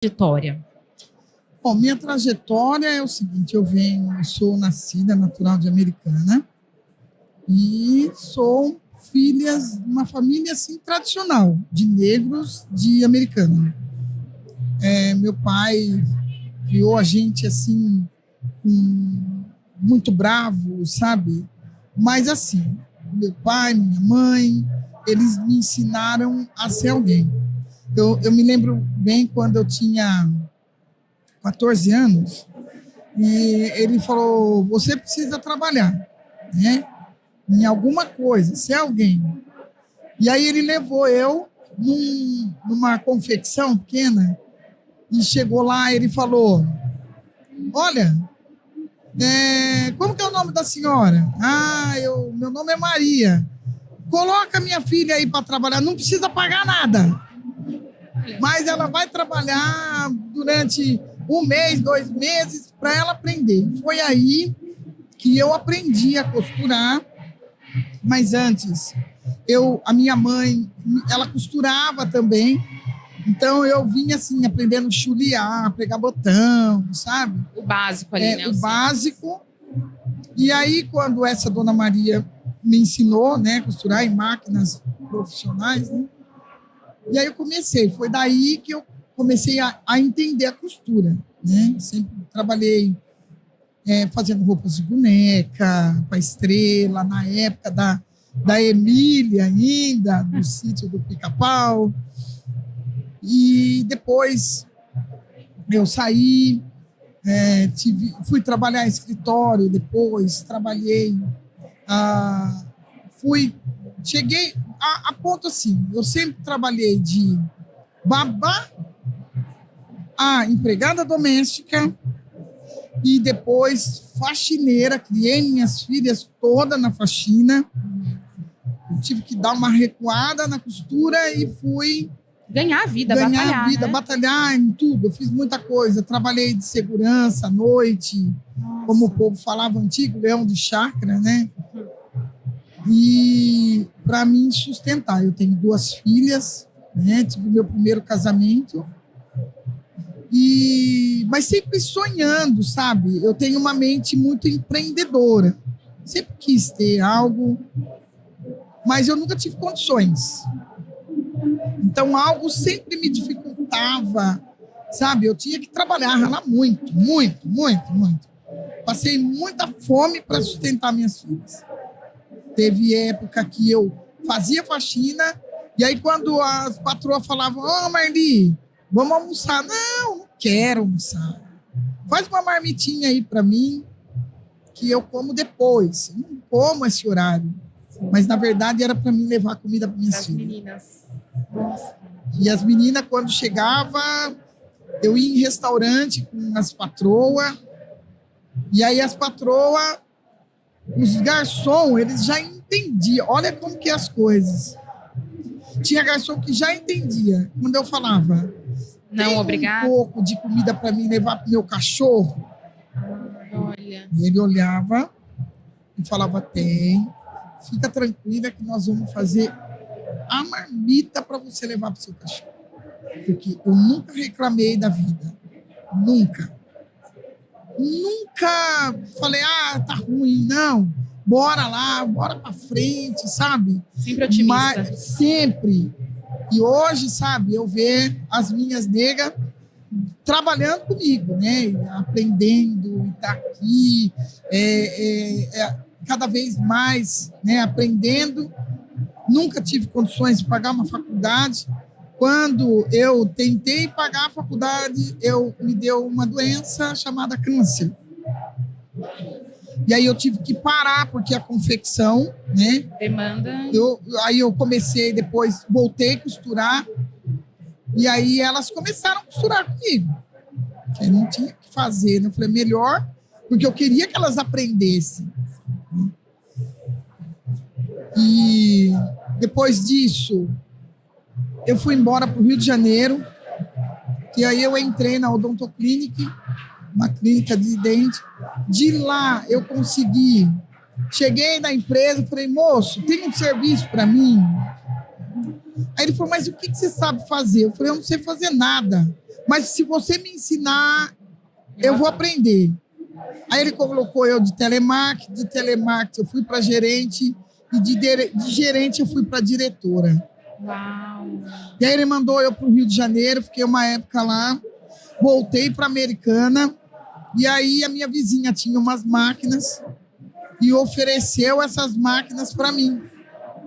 Trajetória. Bom, minha trajetória é o seguinte, eu sou nascida natural de Americana e sou filha de uma família assim, tradicional, de negros de Americana. Meu pai criou a gente assim, muito bravo, sabe? Mas assim, meu pai, minha mãe, eles me ensinaram a ser alguém. Eu me lembro bem quando eu tinha 14 anos e ele falou, você precisa trabalhar, né? Em alguma coisa, ser alguém. E aí ele levou eu numa confecção pequena e chegou lá, ele falou, olha, como que é o nome da senhora? Meu nome é Maria. Coloca minha filha aí para trabalhar, não precisa pagar nada. Mas ela vai trabalhar durante 1 mês, 2 meses, para ela aprender. Foi aí que eu aprendi a costurar. Mas antes, a minha mãe, ela costurava também. Então, eu vinha assim, aprendendo a chulear, pregar botão, sabe? O básico ali, né? O básico. E aí, quando essa dona Maria me ensinou, né, a costurar em máquinas profissionais, né? E aí eu comecei, foi daí que eu comecei a entender a costura, né? Sempre trabalhei fazendo roupas de boneca, para Estrela, na época da Emília ainda, do sítio do Pica-Pau. E depois eu saí, fui trabalhar em escritório, depois trabalhei, cheguei a ponto assim, eu sempre trabalhei de babá a empregada doméstica e depois faxineira, criei minhas filhas todas na faxina, eu tive que dar uma recuada na costura e fui ganhar a vida, batalhar em tudo, eu fiz muita coisa, trabalhei de segurança à noite, como o povo falava antigo, leão de chácara, né? E para me sustentar, eu tenho 2 filhas, né? Tive meu primeiro casamento, mas sempre sonhando, sabe? Eu tenho uma mente muito empreendedora, sempre quis ter algo, mas eu nunca tive condições. Então, algo sempre me dificultava, sabe? Eu tinha que trabalhar, ralar muito, muito, muito, muito. Passei muita fome para sustentar minhas filhas. Teve época que eu fazia faxina, e aí quando as patroas falavam, Marli, vamos almoçar. Não quero almoçar. Faz uma marmitinha aí para mim, que eu como depois. Eu não como esse horário. Mas, na verdade, era para mim levar comida para minhas filhas. Meninas. E as meninas, quando chegavam, eu ia em restaurante com as patroas, e aí as patroas, os garçons, eles já entendiam. Olha como que é as coisas. Tinha garçom que já entendia. Quando eu falava, não, obrigado, um pouco de comida para mim levar para o meu cachorro. Olha. E ele olhava e falava, tem. Fica tranquila que nós vamos fazer a marmita para você levar para o seu cachorro. Porque eu nunca reclamei da vida. Nunca. Nunca falei, tá ruim, não. Bora lá, bora para frente, sabe? Sempre otimista. Mas, sempre. E hoje, sabe, eu vejo as minhas negas trabalhando comigo, né? Aprendendo, tá aqui, cada vez mais, né? Aprendendo. Nunca tive condições de pagar uma faculdade. Quando eu tentei pagar a faculdade, me deu uma doença chamada câncer. E aí eu tive que parar, porque a confecção, né? Demanda. Aí eu comecei, depois voltei a costurar, e aí elas começaram a costurar comigo. Eu não tinha o que fazer, né? Eu falei, melhor, porque eu queria que elas aprendessem. E depois disso, eu fui embora para o Rio de Janeiro, e aí eu entrei na Odontoclinic, uma clínica de dente. De lá eu consegui, cheguei na empresa, falei, moço, tem um serviço para mim? Aí ele falou, mas o que você sabe fazer? Eu falei, eu não sei fazer nada, mas se você me ensinar, eu vou aprender. Aí ele colocou eu de telemarketing eu fui para gerente, e de gerente eu fui para diretora. Uau. E aí ele mandou eu para o Rio de Janeiro, fiquei uma época lá, voltei para Americana, e aí a minha vizinha tinha umas máquinas e ofereceu essas máquinas para mim,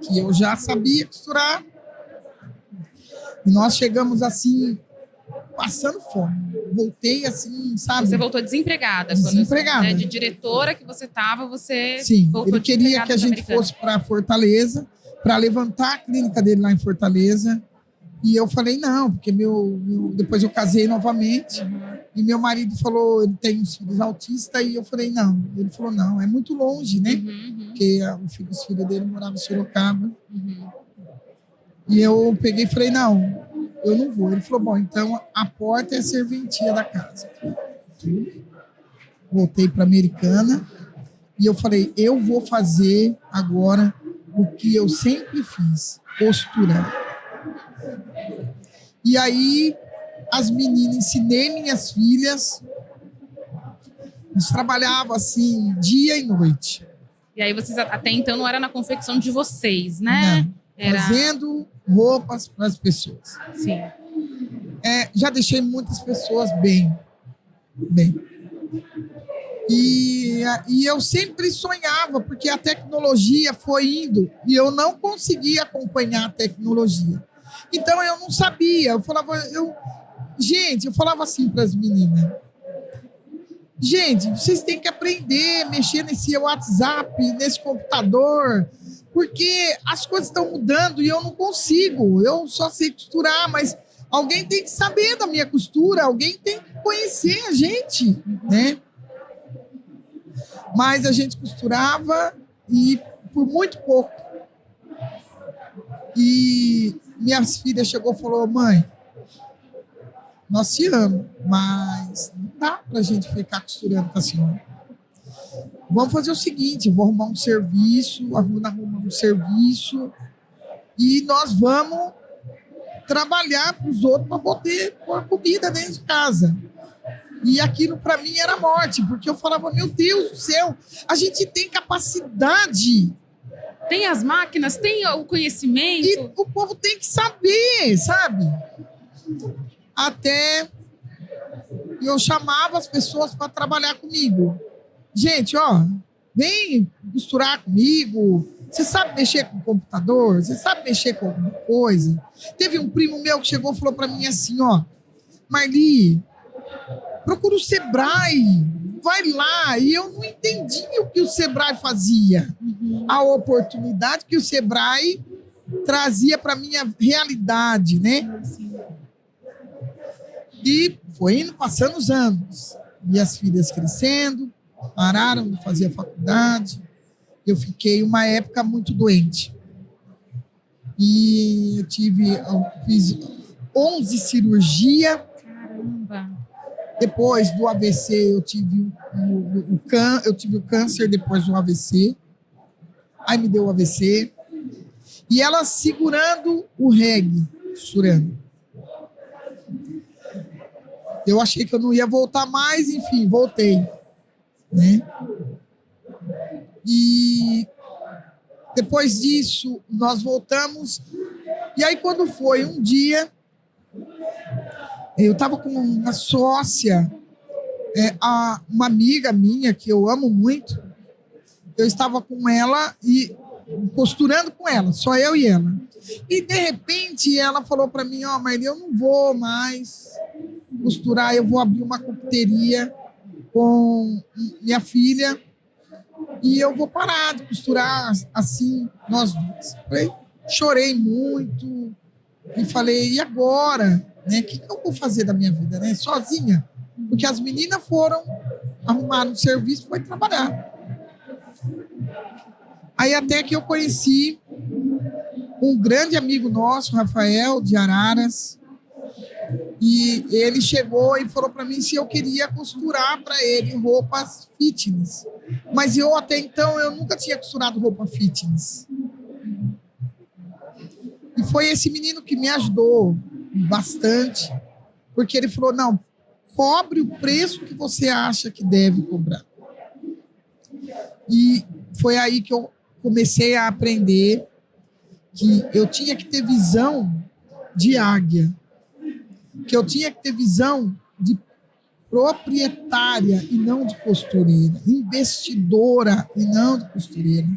que eu já sabia costurar. E nós chegamos assim, passando fome. Voltei assim, sabe? Você voltou desempregada. Desempregada. Quando, né, de diretora que você estava, você Sim, voltou ele queria que a gente Americana. fosse para Fortaleza, para levantar a clínica dele lá em Fortaleza. E eu falei, não, porque depois eu casei novamente. E meu marido falou, ele tem uns filhos autistas. E eu falei, não. Ele falou, não, é muito longe, né? Porque os filhos dele moravam em Sorocaba. E eu peguei e falei, não, eu não vou. Ele falou, bom, então a porta é a serventia da casa. Voltei para Americana e eu falei, eu vou fazer agora o que eu sempre fiz, costurar. E aí as meninas, ensinei minhas filhas, nós trabalhava assim dia e noite. E aí vocês até então não era na confecção de vocês, né? Não, fazendo roupas para as pessoas. Sim. Já deixei muitas pessoas bem. E eu sempre sonhava, porque a tecnologia foi indo e eu não conseguia acompanhar a tecnologia. Então eu não sabia. Eu falava assim para as meninas: gente, vocês têm que aprender a mexer nesse WhatsApp, nesse computador, porque as coisas estão mudando e eu não consigo. Eu só sei costurar, mas alguém tem que saber da minha costura, alguém tem que conhecer a gente, né? Mas a gente costurava e por muito pouco. E minhas filhas chegou e falou: mãe, nós te amamos, mas não dá pra gente ficar costurando com a senhora. Vamos fazer o seguinte, eu vou arrumar um serviço, e nós vamos trabalhar para os outros para poder pôr comida dentro de casa. E aquilo para mim era morte, porque eu falava, meu Deus do céu, a gente tem capacidade. Tem as máquinas, tem o conhecimento. E o povo tem que saber, sabe? Até eu chamava as pessoas para trabalhar comigo. Gente, vem costurar comigo. Você sabe mexer com o computador? Você sabe mexer com alguma coisa? Teve um primo meu que chegou e falou para mim assim, Marli, procura o Sebrae, vai lá. E eu não entendi o que o Sebrae fazia. A oportunidade que o Sebrae trazia para minha realidade, né? E foi indo, passando os anos. Minhas filhas crescendo, pararam de fazer a faculdade. Eu fiquei uma época muito doente. E eu fiz 11 cirurgias. Caramba! Depois do AVC, eu tive o câncer depois do AVC. Aí me deu o AVC. E ela segurando o reggae, costurando. Eu achei que eu não ia voltar mais, enfim, voltei. Né? E depois disso, nós voltamos. E aí, quando foi um dia, eu estava com uma sócia, uma amiga minha, que eu amo muito. Eu estava com ela e costurando com ela, só eu e ela. E, de repente, ela falou para mim, Marli, eu não vou mais costurar, eu vou abrir uma confeiteria com minha filha e eu vou parar de costurar assim, nós duas. Chorei muito e falei, e agora? Né? O que eu vou fazer da minha vida? Né? Sozinha? Porque as meninas foram arrumar um serviço e foi trabalhar. Aí até que eu conheci um grande amigo nosso, Rafael, de Araras, e ele chegou e falou para mim se eu queria costurar para ele roupas fitness. Mas eu até então eu nunca tinha costurado roupa fitness. E foi esse menino que me ajudou bastante, Porque ele falou, não, cobre o preço que você acha que deve cobrar. E foi aí que eu comecei a aprender que eu tinha que ter visão de águia, que eu tinha que ter visão de proprietária e não de costureira, investidora e não de costureira.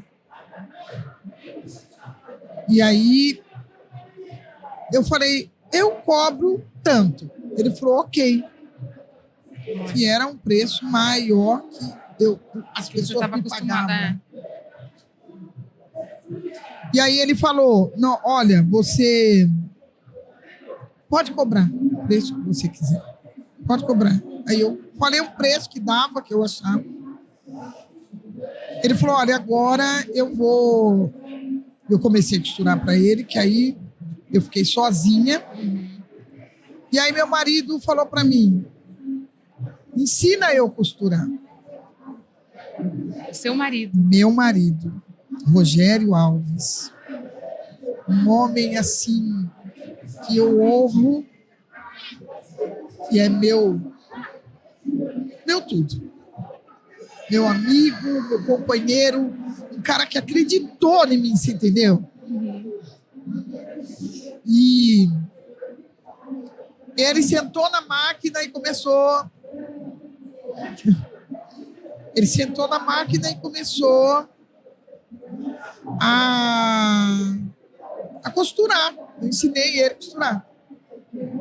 E aí eu falei, eu cobro tanto. Ele falou, ok. Que era um preço maior que as pessoas me pagavam. E aí ele falou, não, olha, você pode cobrar o preço que você quiser. Pode cobrar. Aí eu falei um preço que dava, que eu achava. Ele falou, olha, agora eu vou... Eu comecei a costurar para ele, que aí eu fiquei sozinha. E aí meu marido falou para mim, ensina eu a costurar. Seu marido. Meu marido, Rogério Alves. Um homem assim, que eu honro, que é meu tudo. Meu amigo, meu companheiro, um cara que acreditou em mim, você entendeu? E ele sentou na máquina e começou... Ele sentou na máquina e começou a costurar. Eu ensinei ele a costurar.